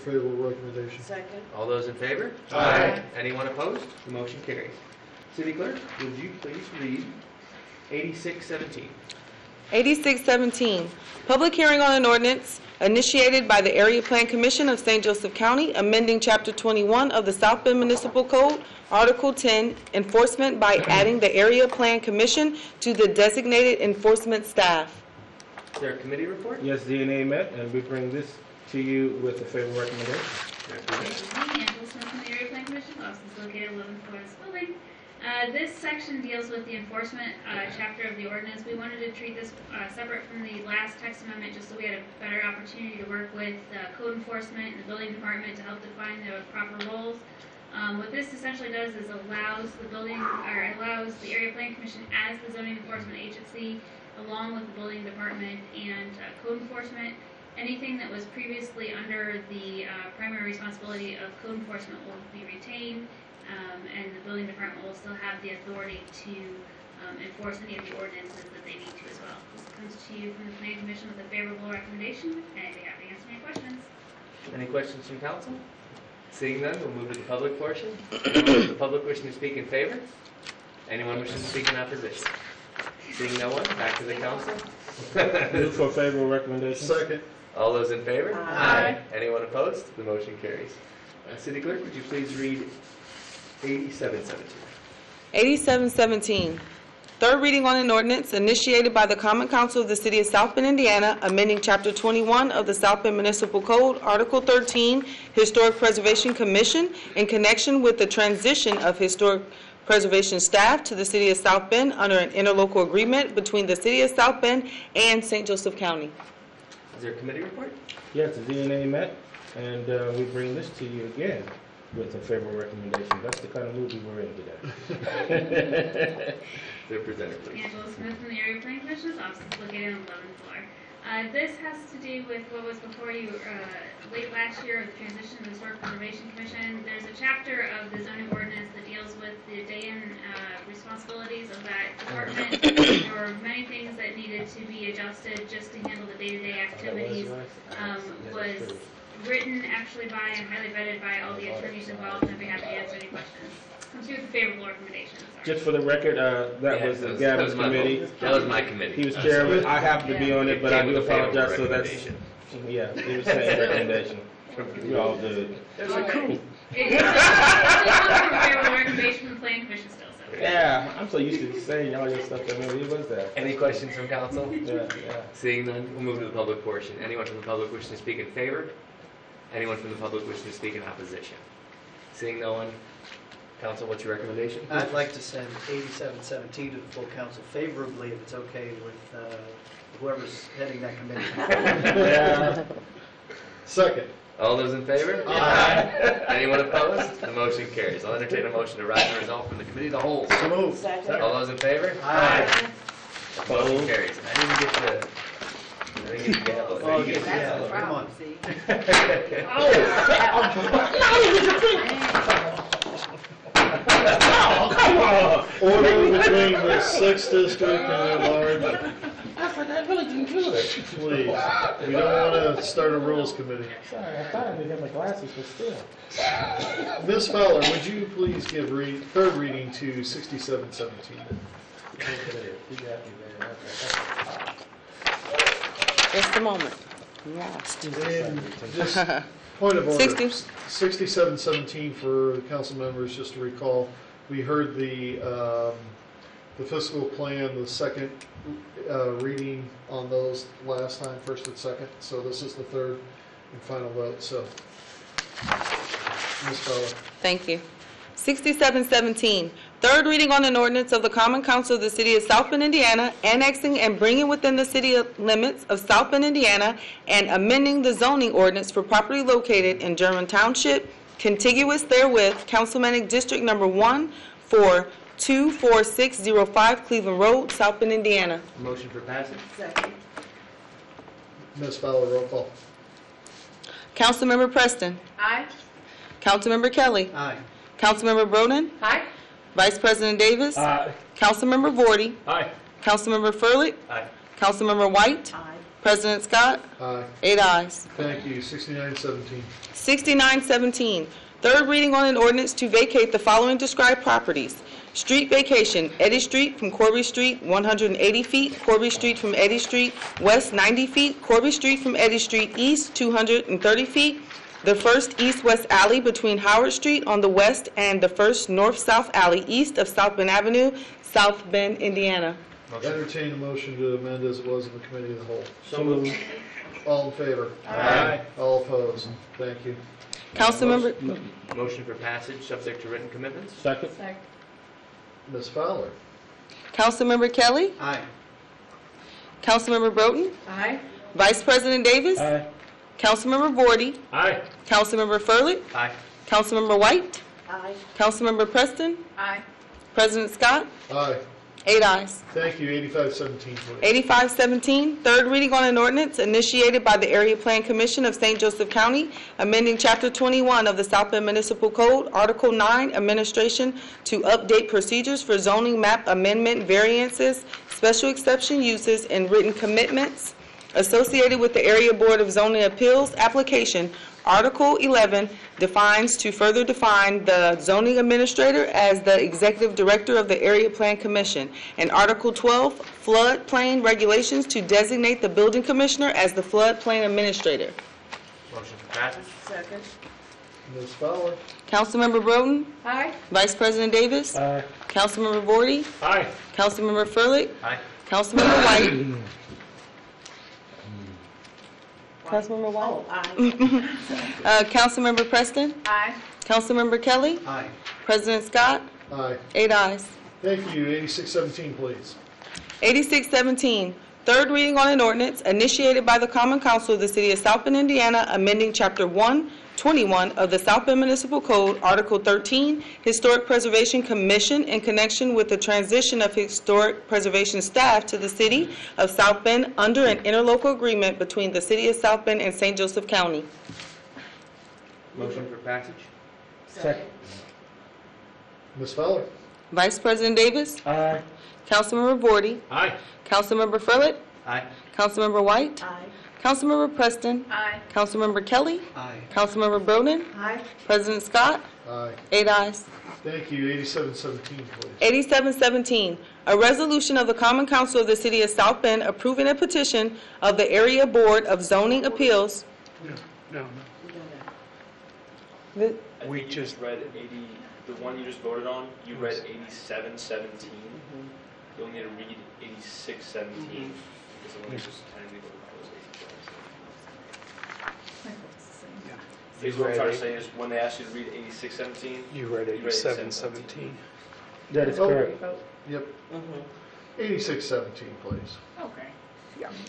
favorable recommendation. Second. All those in favor? Aye. Anyone opposed? The motion carries. City Clerk, would you please read 8617? 8617, public hearing on an ordinance initiated by the Area Plan Commission of St. Joseph County, amending Chapter 21 of the South Bend Municipal Code, Article 10, enforcement by adding the Area Plan Commission to the designated enforcement staff. Is there a committee report? Yes, DNA met, and we bring this to you with a favorable recommendation. Angela Smith from the Area Plan Commission, office is located 11th floor of this building. This section deals with the enforcement chapter of the ordinance. We wanted to treat this separate from the last text amendment just so we had a better opportunity to work with code enforcement and the building department to help define the proper roles. What this essentially does is allows the Area Plan Commission as the zoning enforcement agency, along with the building department and code enforcement. Anything that was previously under the primary responsibility of code enforcement will be retained, and the building department will still have the authority to enforce any of the ordinances that they need to as well. This comes to you from the Planning Commission with a favorable recommendation, and I'd be happy to answer any questions. Any questions from council? Seeing none, we'll move to the public portion. Anyone from the public wishing to speak in favor? Anyone wishing to speak in opposition? Seeing no one, back to the council. Move for a favorable recommendation. Second. All those in favor? Aye. Anyone opposed? The motion carries. City Clerk, would you please read 8717? 8717, third reading on an ordinance initiated by the Common Council of the City of South Bend, Indiana, amending Chapter 21 of the South Bend Municipal Code, Article 13, Historic Preservation Commission, in connection with the transition of historic preservation staff to the City of South Bend under an interlocal agreement between the City of South Bend and St. Joseph County. Is there a committee report? Yes, the DNA met, and we bring this to you again with a favorable recommendation. That's the kind of movie we're in today. Their presenter, please. Angela Smith from the Area Plan Commission's office is located on the 11th floor. This has to do with what was before you late last year with the transition to the Historic Preservation Commission. There's a chapter of the zoning ordinance that deals with the day-in responsibilities of that department. There were many things that needed to be adjusted just to handle the day-to-day activities. Was written actually by and highly vetted by all the attorneys involved, and I'd be happy to answer any questions. Comes here with a favorable recommendation. Just for the record, that was the Gavin's committee. That was my committee. He was chairman. I happened to be on it, but I do apologize. So that's, yeah, it was the same recommendation. We all did. That's cool. It's a favorable recommendation from the Planning Commission still. So. Yeah, I'm so used to saying all your stuff that maybe it was that. Any questions from council? Yeah. Seeing none, we'll move to the public portion. Anyone from the public wishing to speak in favor? Anyone from the public wishing to speak in opposition? Seeing no one, council, what's your recommendation? I'd like to send 8717 to the full council favorably, if it's okay with whoever's heading that committee. Yeah. Second. All those in favor? Aye. Anyone opposed? The motion carries. I'll entertain a motion to rise and resolve from the committee of the whole. So moved. Second. All those in favor? Aye. Motion carries. I didn't get the. I didn't get the yellow. Oh, You get the yeah. yellow. Come on. See? Come on. Order between the 6th District and the large. I really didn't do it. Please. We don't want to start a rules committee. Sorry, I thought I didn't have my glasses, but still. Ms. Fowler, would you please give third reading to 6717? Just a moment. Lost. And just point of order. 6717 for the council members, just to recall, we heard the fiscal plan, the second reading on those last time, first and second. So this is the third and final vote. So, Ms. Fowler. Thank you. 6717, third reading on an ordinance of the Common Council of the City of South Bend, Indiana, annexing and bringing within the city limits of South Bend, Indiana, and amending the zoning ordinance for property located in German Township, contiguous therewith, Councilmanic District Number 1 for 24605 Cleveland Road, South Bend, Indiana. Motion for passage? Second. Ms. Fowler, roll call. Councilmember Preston. Aye. Councilmember Kelly. Aye. Councilmember Broden. Aye. Vice President Davis. Aye. Councilmember Vorty. Aye. Councilmember Furlick. Aye. Councilmember White. Aye. President Scott? Aye. 8 ayes. Thank you. 6917. 6917, third reading on an ordinance to vacate the following described properties. Street vacation, Eddy Street from Corby Street, 180 feet, Corby Street from Eddy Street, west 90 feet, Corby Street from Eddy Street, east 230 feet, the first east-west alley between Howard Street on the west and the first north-south alley east of South Bend Avenue, South Bend, Indiana. Entertain a motion to amend as it was in the committee of the whole. So moved. All in favor? Aye. All opposed? Thank you. Councilmember, Motion for passage, subject to written commitments. Second. Ms. Fowler? Councilmember Kelly, Aye. Councilmember Broden, Aye. Vice President Davis, Aye. Councilmember Vorty, Aye. Councilmember Furlick, Aye. Councilmember White, Aye. Councilmember Preston, Aye. President Scott, Aye. 8 ayes. Thank you. 8517, please. 8517, third reading on an ordinance initiated by the Area Plan Commission of St. Joseph County, amending Chapter 21 of the South Bend Municipal Code, Article 9, Administration, to update procedures for zoning map amendment variances, special exception uses, and written commitments associated with the Area Board of Zoning Appeals application. Article 11 defines to further define the zoning administrator as the executive director of the Area Plan Commission. And Article 12, floodplain regulations to designate the building commissioner as the floodplain administrator. Motion for passage. Second. Ms. Fowler? Councilmember Broden, Aye. Vice President Davis, Aye. Councilmember Vorty, Aye. Councilmember Furlick, Aye. Councilmember White. Councilmember White. Aye. Councilmember Preston, Aye. Councilmember Kelly, Aye. President Scott, Aye. 8 ayes. Thank you. 8617, please. 8617, third reading on an ordinance initiated by the Common Council of the City of South Bend, Indiana, amending Chapter 121 of the South Bend Municipal Code, Article 13, Historic Preservation Commission in connection with the transition of historic preservation staff to the City of South Bend under an interlocal agreement between the City of South Bend and St. Joseph County. Motion for passage. Second. Ms. Fowler? Vice President Davis, Aye. Councilmember Vorty, Aye. Councilmember Furlick, Aye. Councilmember White, Aye. Councilmember Preston, Aye. Councilmember Kelly, Aye. Councilmember Broden, Aye. President Scott, Aye. 8 ayes. Thank you. 8717, please. 8717, a resolution of the Common Council of the City of South Bend approving a petition of the Area Board of Zoning Appeals. No, The- we just read 80, the one you just voted on, you read 8717. You'll need to read 8617, because the one you just technically voted on was 8717. Because what I'm trying to say is, when they asked you to read 8617, You read You read 8717. That is Oh. correct. Yep. 8617, please. Okay.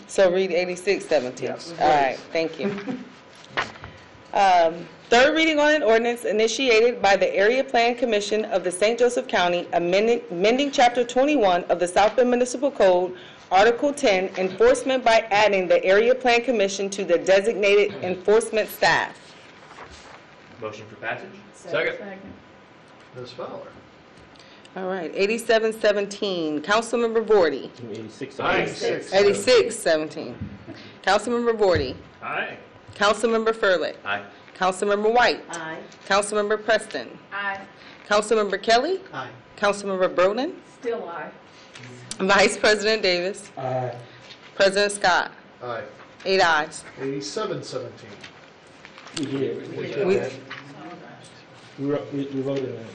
So read 8617. Yes. All right, thank you. Third reading on an ordinance initiated by the Area Plan Commission of the St. Joseph County, amending Chapter 21 of the South Bend Municipal Code, Article 10, enforcement by adding the Area Plan Commission to the designated enforcement staff. Motion for passage. Second. Ms. Fowler? All right, 8717, Councilmember Vorty. 86. Aye. 8617, Councilmember Vorty. Aye. Councilmember Furlick. Aye. Councilmember White. Aye. Councilmember Preston. Aye. Councilmember Kelly. Aye. Councilmember Broden. Still aye. Vice President Davis. Aye. President Scott. Aye. 8 ayes. 8717. We did. We We- did that. We voted on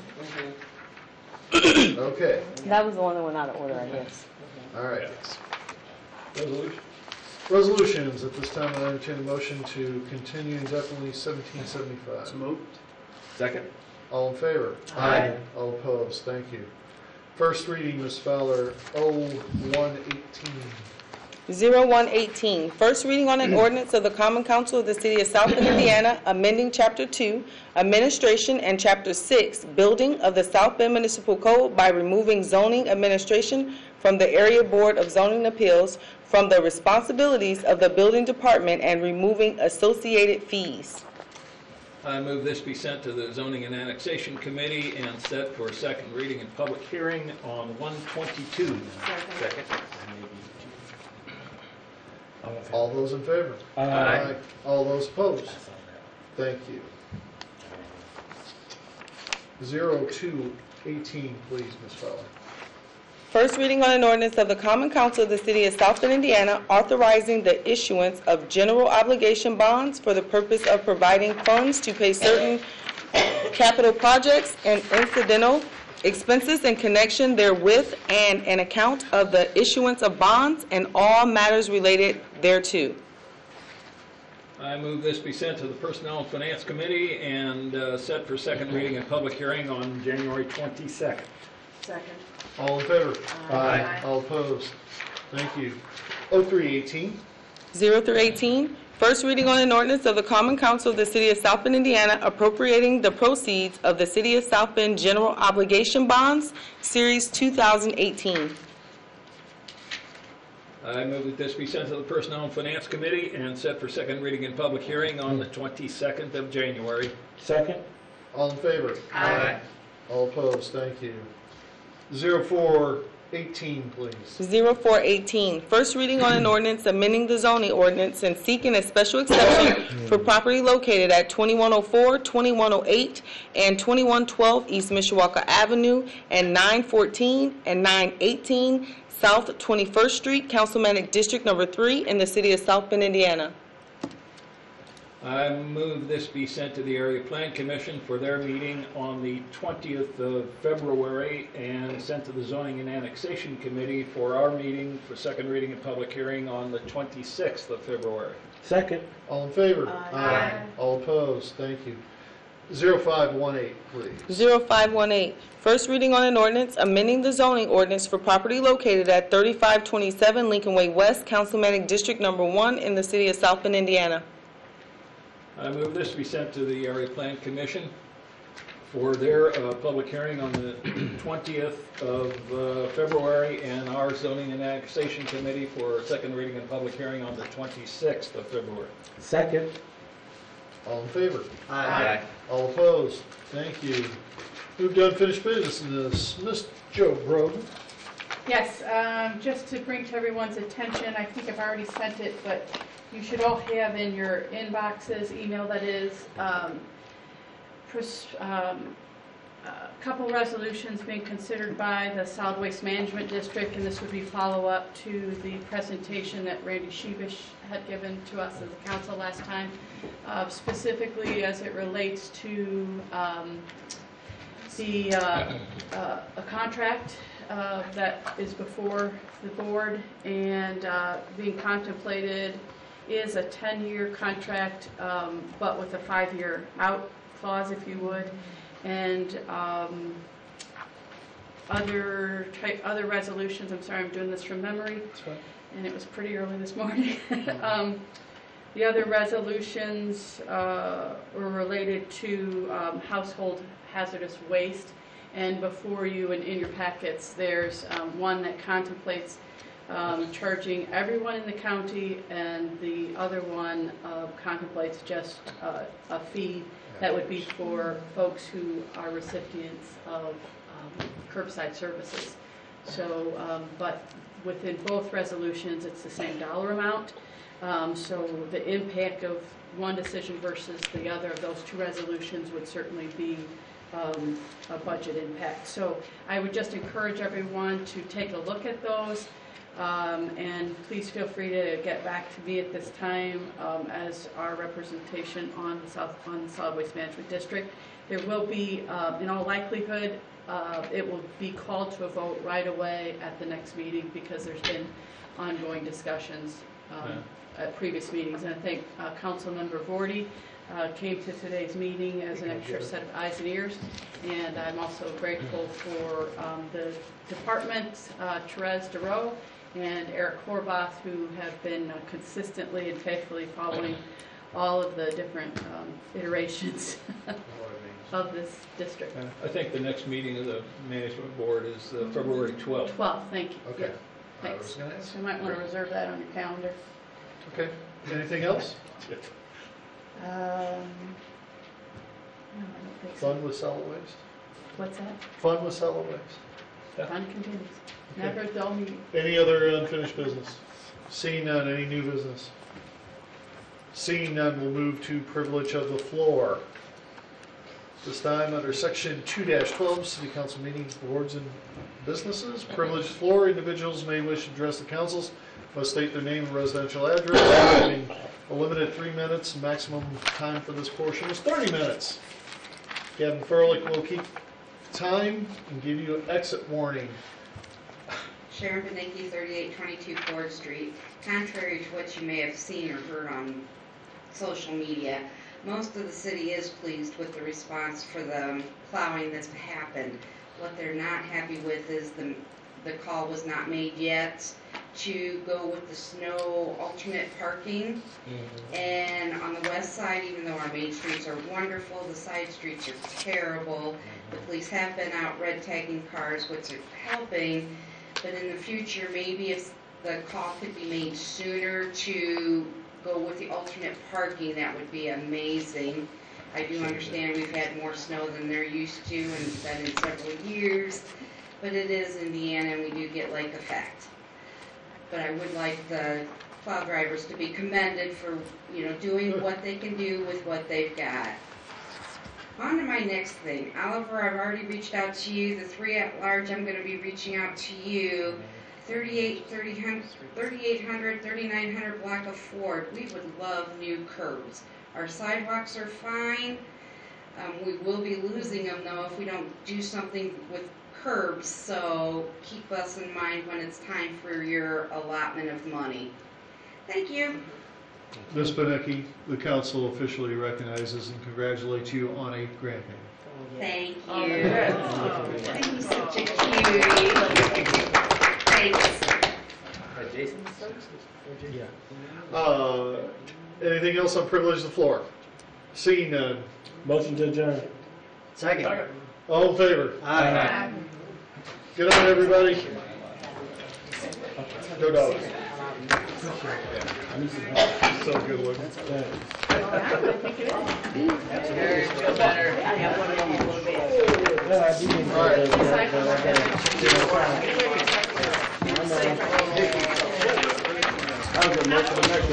it. Okay. That was the one that went out of order, I guess. All right. Resolution. Resolutions. At this time, I entertain a motion to continue indefinitely 1775. So moved. Second. All in favor? Aye. All opposed? Thank you. First reading, Ms. Fowler, 0118. 0118, first reading on an ordinance of the Common Council of the City of South Bend, Indiana, amending Chapter 2, Administration, and Chapter 6, Building of the South Bend Municipal Code by removing zoning administration from the Area Board of Zoning Appeals from the responsibilities of the Building Department and removing associated fees. I move this be sent to the Zoning and Annexation Committee and set for second reading and public hearing on 1/22. Second. All those in favor? Aye. All those opposed? Thank you. 0218, please, Ms. Fowler. First reading on an ordinance of the Common Council of the City of South Bend, Indiana, authorizing the issuance of general obligation bonds for the purpose of providing funds to pay certain capital projects and incidental expenses in connection therewith, and an account of the issuance of bonds and all matters related thereto. I move this be sent to the Personnel and Finance Committee and set for second reading and public hearing on January 22nd. Second. All in favor? Aye. All opposed? Thank you. 0318, 0 through 18, first reading on an ordinance of the Common Council of the City of South Bend, Indiana, appropriating the proceeds of the City of South Bend General Obligation Bonds, Series 2018. I move that this be sent to the Personnel and Finance Committee and set for second reading and public hearing on the 22nd of January. Second. all in favor? Aye. All opposed? Thank you. 0418, please. 0418, first reading on an ordinance amending the zoning ordinance and seeking a special exception for property located at 2104, 2108, and 2112 East Mishawaka Avenue, and 914 and 918 South 21st Street, Councilmanic District Number 3 in the city of South Bend, Indiana. I move this be sent to the Area Plan Commission for their meeting on the 20th of February and sent to the Zoning and Annexation Committee for our meeting for second reading and public hearing on the 26th of February. Second. All in favor? Aye. All opposed? Thank you. 0518, please. 0518, first reading on an ordinance amending the zoning ordinance for property located at 3527 Lincoln Way West, Councilmanic District Number 1 in the city of South Bend, Indiana. I move this be sent to the Area Plan Commission for their public hearing on the 20th of February and our Zoning and Annexation Committee for second reading and public hearing on the 26th of February. Second. All in favor? Aye. All opposed? Thank you. Moved to unfinished business. Ms. Joe Broden. Yes, just to bring to everyone's attention, I think I've already sent it, but you should all have in your inboxes, email that is, a couple resolutions being considered by the Solid Waste Management District, and this would be follow-up to the presentation that Randy Sheebish had given to us as a council last time, specifically as it relates to a contract that is before the board and being contemplated is a 10-year contract, but with a 5-year out clause, if you would, and other resolutions. I'm sorry, I'm doing this from memory, and it was pretty early this morning. The other resolutions were related to household hazardous waste, and before you and in your packets, there's one that contemplates charging everyone in the county, and the other one contemplates just a fee that would be for folks who are recipients of curbside services. So, but within both resolutions, it's the same dollar amount. So the impact of one decision versus the other of those two resolutions would certainly be a budget impact. So I would just encourage everyone to take a look at those. And please feel free to get back to me at this time as our representation on the Solid Waste Management District. There will be, in all likelihood, it will be called to a vote right away at the next meeting because there's been ongoing discussions at previous meetings. And I think Councilmember Vorty came to today's meeting as an extra set of eyes and ears. And I'm also grateful for the department, Therese DeRoe and Eric Horvath, who have been consistently and faithfully following all of the different iterations of this district. I think the next meeting of the management board is February 12th. 12th, thank you. Okay. Yeah, I was thanks. gonna ask. So you might want to reserve that on your calendar. Okay. Anything else? No, I don't think so. Fun with solid waste? What's that? Fun with solid waste? Fun continues. Never a dull meeting. Any other unfinished business? Seeing none, any new business? Seeing none, we'll move to privilege of the floor. This time, under section 2-12, city council meetings, boards, and businesses, privileged floor, individuals may wish to address the councils, must state their name and residential address, having a limited 3 minutes, maximum time for this portion is 30 minutes. Gavin Furlick will keep time and give you an exit warning. Sharon Benicki, 3822 Ford Street. Contrary to what you may have seen or heard on social media, most of the city is pleased with the response for the plowing that's happened. What they're not happy with is the call was not made yet to go with the snow alternate parking. And on the west side, even though our main streets are wonderful, the side streets are terrible. The police have been out red tagging cars, which are helping. But in the future, maybe if the call could be made sooner to go with the alternate parking, that would be amazing. I do understand we've had more snow than they're used to, and it's been in several years, but it is Indiana, and we do get lake effect. But I would like the plow drivers to be commended for, doing what they can do with what they've got. On to my next thing. Oliver, I've already reached out to you. The 3 at large, I'm going to be reaching out to you. 3800, 3900 block of Ford. We would love new curbs. Our sidewalks are fine. We will be losing them, though, if we don't do something with curbs. So keep us in mind when it's time for your allotment of money. Thank you. Ms. Benicki, the council officially recognizes and congratulates you on a grant payment. Thank you. Thank you, such a cutie. Thanks. Jason? Yeah. Anything else on privilege of the floor? Seeing none. Motion to adjourn. Second. All in favor? Aye. Good night, everybody. Go dogs. So good looking. I was most of the next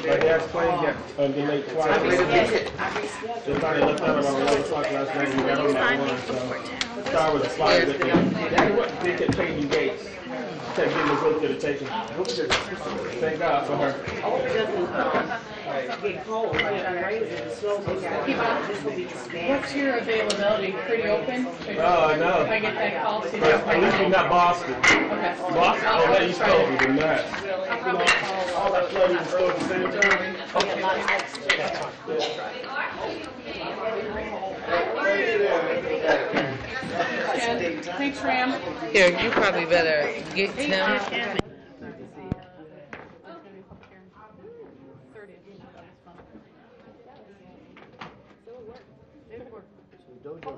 my dad's plane got delayed twice. They finally left out around 11 o'clock last night and we got home at 1, so Star was a flight with them. They kept changing gates. Kept getting the book to the station. Thank God for her. What's your availability? Pretty open? Oh, no. If I get that call, see if At least you're not Boston. Okay. Boston? Oh, that used to be the nuts. I'll probably call. All that flooding and stuff at the same time. Thanks, Ram. Here, you probably better get Tim. Dojo,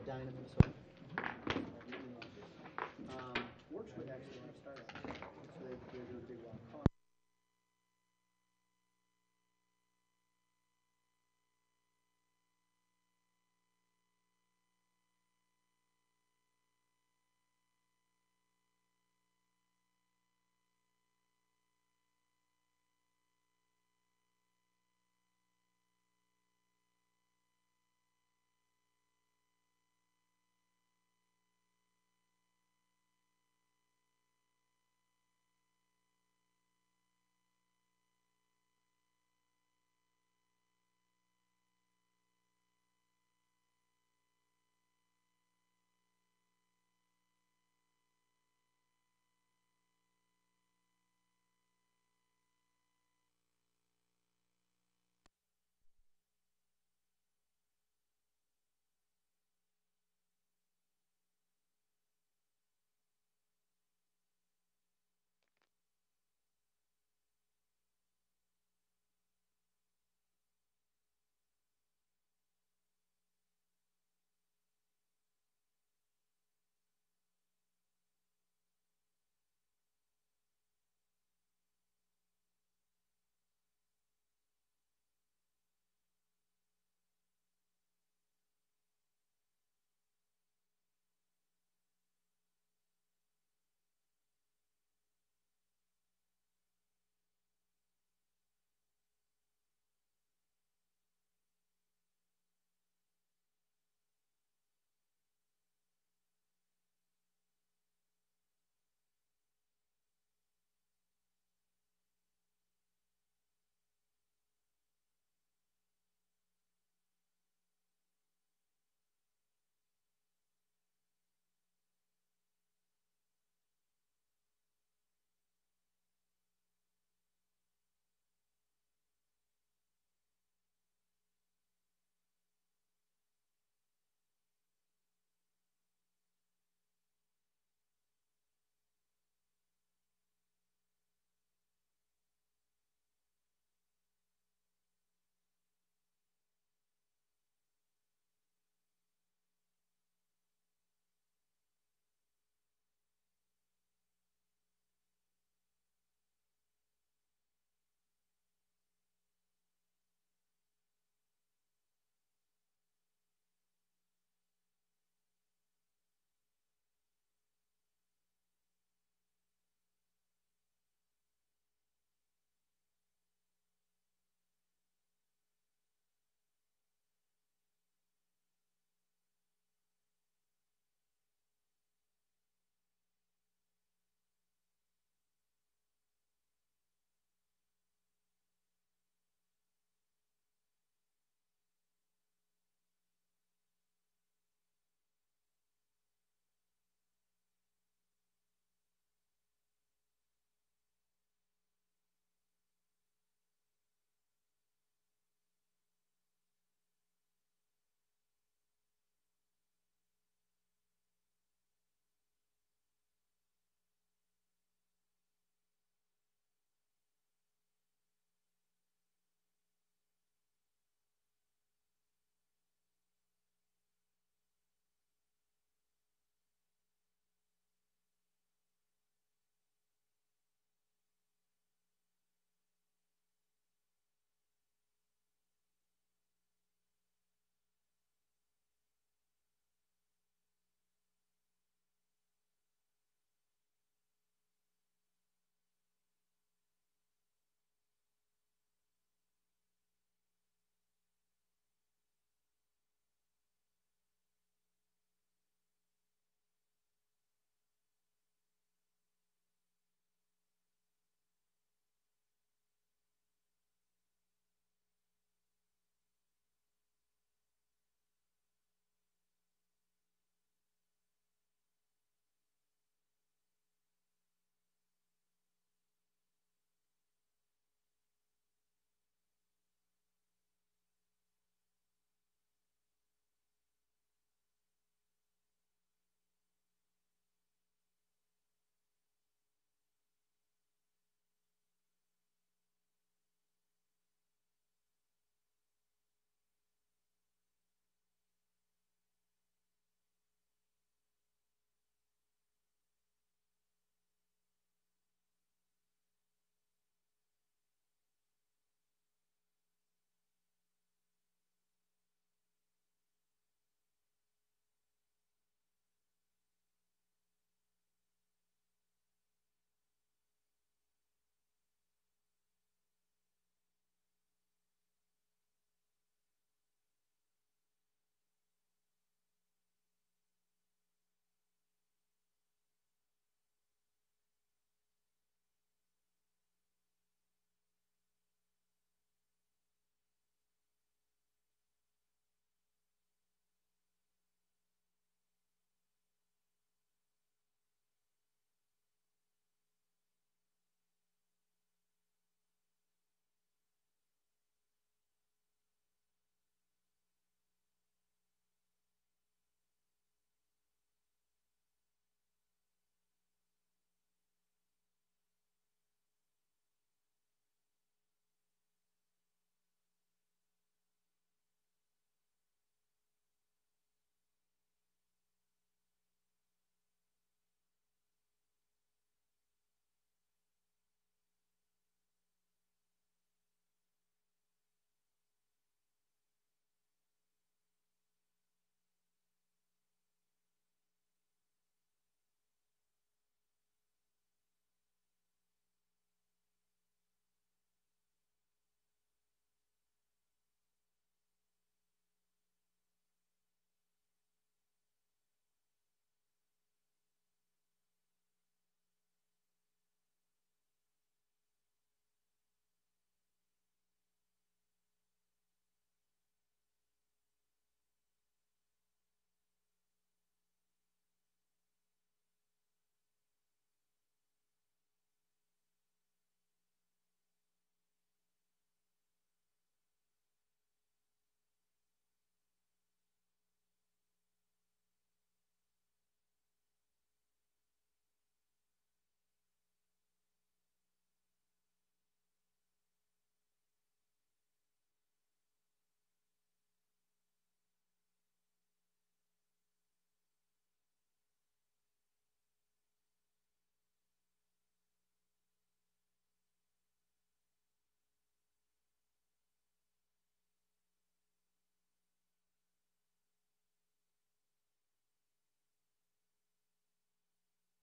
down in Minnesota. Works with actually when I started. So they're doing a big rock